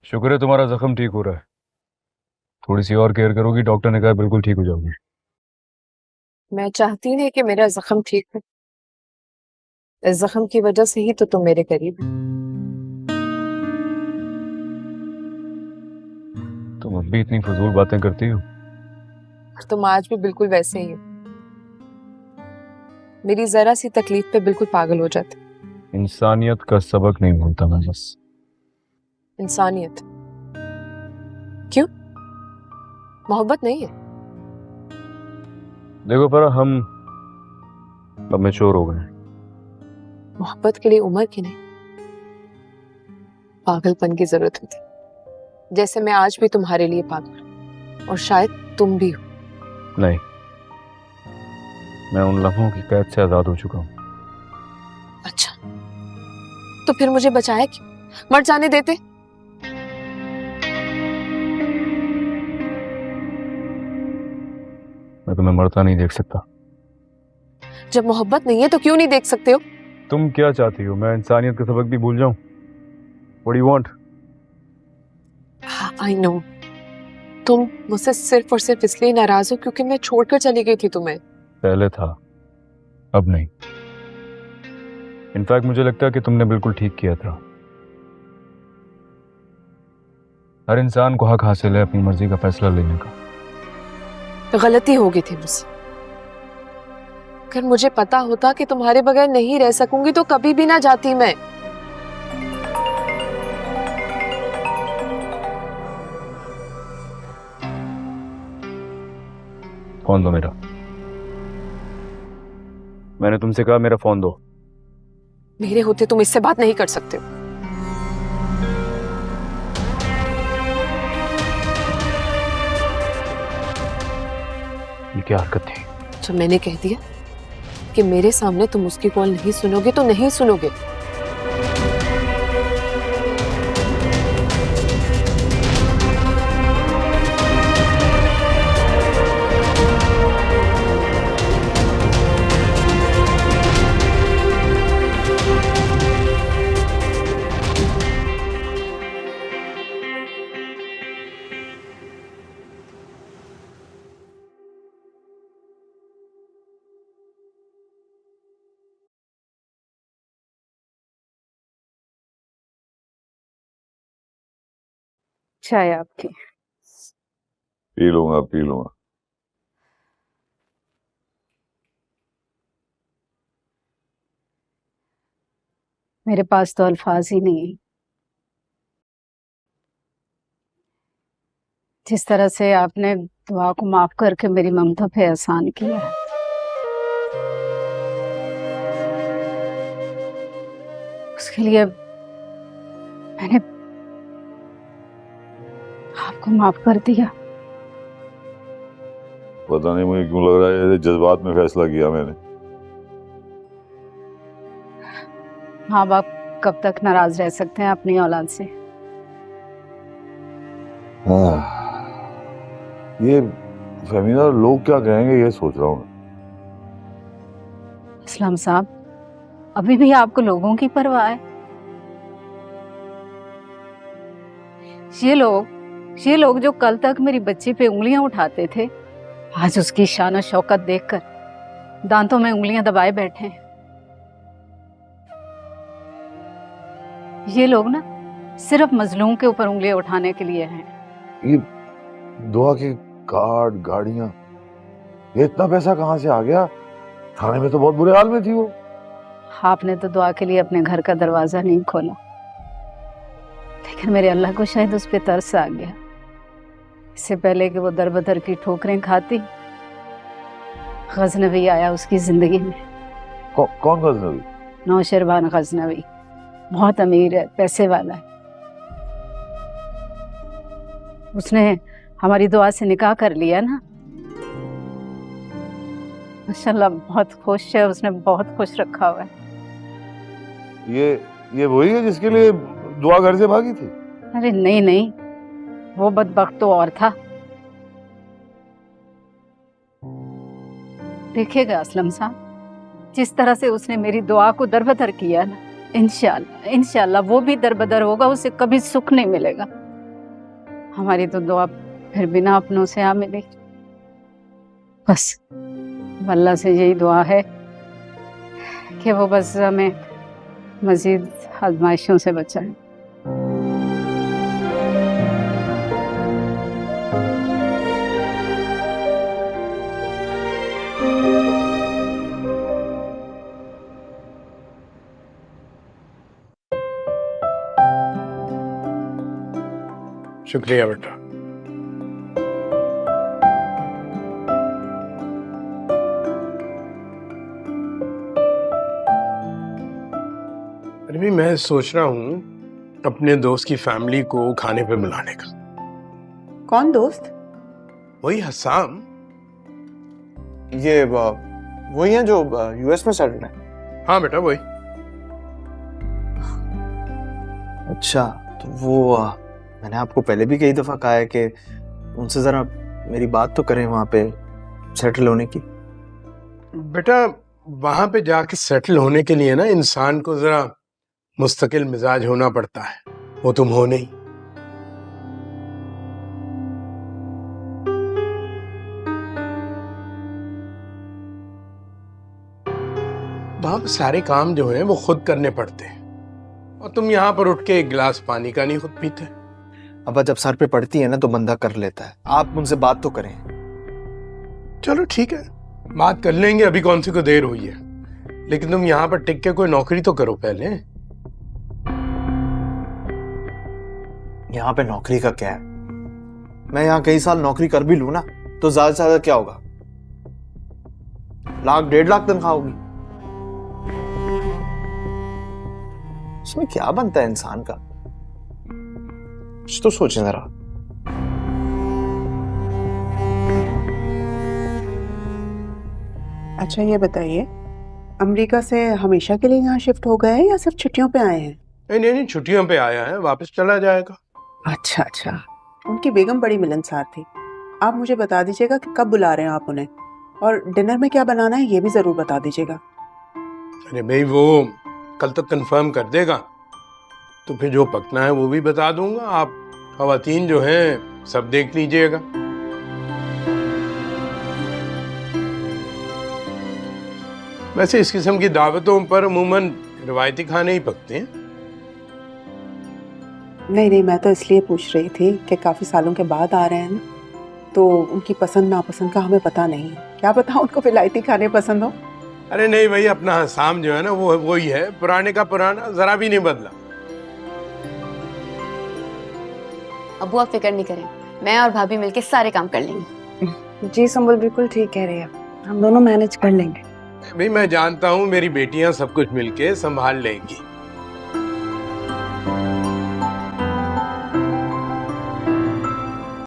शुक्र है तुम्हारा जख्म ठीक हो रहा है। थोड़ी सी और केयर करोगी, डॉक्टर ने कहा बिल्कुल ठीक हो जाओगी। मैं चाहती नहीं कि मेरा जख्म ठीक हो। इस जख्म की वजह से ही तो तुम मेरे करीब हो। तुम अब भी इतनी फजूल बातें करती हो। तुम आज भी बिल्कुल वैसे ही हो। मेरी जरा सी तकलीफ पे बिल्कुल पागल हो जाते। इंसानियत का सबक नहीं भूलता मैं बस। इंसानियत? क्यों? मोहब्बत नहीं है? देखो पर हम अब मैच्योर हो गए हैं। मोहब्बत के लिए उम्र की नहीं, पागलपन की जरूरत होती। जैसे मैं आज भी तुम्हारे लिए पागल हूं, और शायद तुम भी हो। नहीं, मैं उन लम्हों की कैद से आजाद हो चुका हूँ। अच्छा, तो फिर मुझे बचाया क्यों? मर जाने देते। मैं तुम्हें मरता नहीं देख सकता। जब मोहब्बत नहीं है तो क्यों नहीं देख सकते हो? तुम क्या चाहती हो, मैं इंसानियत का सबक भी भूल जाऊं? What do you want? I know, तुम मुझसे सिर्फ और सिर्फ इसलिए नाराज हो क्योंकि मैं छोड़कर चली गई थी तुम्हें। पहले था, अब नहीं। इनफैक्ट मुझे लगता है कि तुमने बिल्कुल ठीक किया था। हर इंसान को हक हासिल है अपनी मर्जी का फैसला लेने का। गलती हो गई थी मुझसे। अगर मुझे पता होता कि तुम्हारे बगैर नहीं रह सकूंगी तो कभी भी ना जाती मैं। फोन दो मेरा। मैंने तुमसे कहा मेरा फोन दो। मेरे होते तुम इससे बात नहीं कर सकते हो। ये क्या हरकत थी? जब मैंने कह दिया कि मेरे सामने तुम उसकी कॉल नहीं सुनोगे तो नहीं सुनोगे। चाय आपकी। पी लूंगा पी लूंगा। मेरे पास तो अल्फाज ही नहीं है। जिस तरह से आपने दुआ को माफ करके मेरी ममता पे एहसान किया है, उसके लिए मैंने आपको माफ कर दिया। पता नहीं मुझे क्यों लग रहा है ये जज्बात में फैसला किया मैंने। माँ बाप कब तक नाराज रह सकते हैं अपनी औलाद से? ये फहमीदा, लोग क्या कहेंगे ये सोच रहा हूँ। असलम साहब, अभी भी आपको लोगों की परवाह है? ये लोग जो कल तक मेरी बच्ची पे उंगलियां उठाते थे, आज उसकी शान और शौकत देखकर दांतों में उंगलियां दबाए बैठे हैं। ये लोग ना सिर्फ मजलूम के ऊपर उंगलियां उठाने के लिए हैं। ये दुआ के कार्ड, गाड़ियां, ये इतना पैसा कहाँ से आ गया? थाने में तो बहुत बुरे हाल में थी वो। आपने तो दुआ के लिए अपने घर का दरवाजा नहीं खोला, लेकिन मेरे अल्लाह को शायद उस पर तरस आ गया। इससे पहले कि वो दर बदर की ठोकरें खाती, गजनवी आया उसकी जिंदगी में। कौन गजनवी? नौशरवान गजनवी, बहुत अमीर है, पैसे वाला है। उसने हमारी दुआ से निकाह कर लिया ना। माशाल्लाह बहुत खुश है, उसने बहुत खुश रखा हुआ है। ये वही है जिसके लिए दुआ घर से भागी थी? अरे नहीं नहीं, वो बदबख्त तो और था। देखिएगा असलम साहब, जिस तरह से उसने मेरी दुआ को दरबदर किया ना, इंशाल्लाह इंशाल्लाह वो भी दरबदर होगा, उसे कभी सुख नहीं मिलेगा। हमारी तो दुआ फिर बिना अपनों से आ मिली। बस अल्लाह से यही दुआ है कि वो बस हमें मजीद आजमाइशों से बचाए। शुक्रिया बेटा। अरे भी मैं सोच रहा हूँ अपने दोस्त की फैमिली को खाने पे बुलाने का। कौन दोस्त? वही हसाम। ये वही है जो यूएस में सेटल्ड है। हाँ बेटा वही। अच्छा, तो वो मैंने आपको पहले भी कई दफा कहा है कि उनसे जरा मेरी बात तो करें वहां पे सेटल होने की। बेटा वहां पे जाके सेटल होने के लिए ना इंसान को जरा मुस्तकिल मिजाज होना पड़ता है, वो तुम हो नहीं। वहां पे सारे काम जो हैं वो खुद करने पड़ते हैं, और तुम यहाँ पर उठ के एक गिलास पानी का नहीं खुद पीते। अब जब सर पे पड़ती है ना तो बंदा कर लेता है। आप उनसे बात तो करें। चलो ठीक है, बात कर लेंगे, अभी कौन सी को देर हुई है। लेकिन तुम यहाँ पर टिक के कोई नौकरी तो करो पहले। यहाँ पे नौकरी का क्या है? मैं यहाँ कई साल नौकरी कर भी लूं ना तो ज्यादा से ज्यादा क्या होगा, 1-1.5 लाख तनख्वाह होगी। इसमें क्या बनता है इंसान का? कुछ तो सोचें जरा। अच्छा ये बताइए, अमेरिका से हमेशा के लिए यहाँ शिफ्ट हो गए हैं या सिर्फ छुट्टियों पे आए हैं? नहीं नहीं, छुट्टियों पे आया है, वापस चला जाएगा। अच्छा अच्छा, उनकी बेगम बड़ी मिलनसार थी। आप मुझे बता दीजिएगा कि कब बुला रहे हैं आप उन्हें, और डिनर में क्या बनाना है ये भी जरूर बता दीजिएगा। अरे भाई वो कल तक कंफर्म कर देगा, तो फिर जो पकना है वो भी बता दूंगा। आप खवातीन जो हैं सब देख लीजिएगा। वैसे इस किस्म की दावतों पर अमूमन रिवायती खाने ही पकते हैं। नहीं नहीं, मैं तो इसलिए पूछ रही थी कि काफी सालों के बाद आ रहे हैं ना, तो उनकी पसंद नापसंद का हमें पता नहीं है। क्या पता उनको विलायती खाने पसंद हो। अरे नहीं भाई, अपना हसाम जो है ना वो वही है, पुराने का पुराना, जरा भी नहीं बदला। अबू आप फिक्र नहीं करें, मैं और भाभी मिलके सारे काम कर लेंगे। जी संबल बिल्कुल ठीक कह रही है, हम दोनों मैनेज कर लेंगे। भाई मैं जानता हूँ मेरी बेटियां सब कुछ मिलके संभाल लेंगी।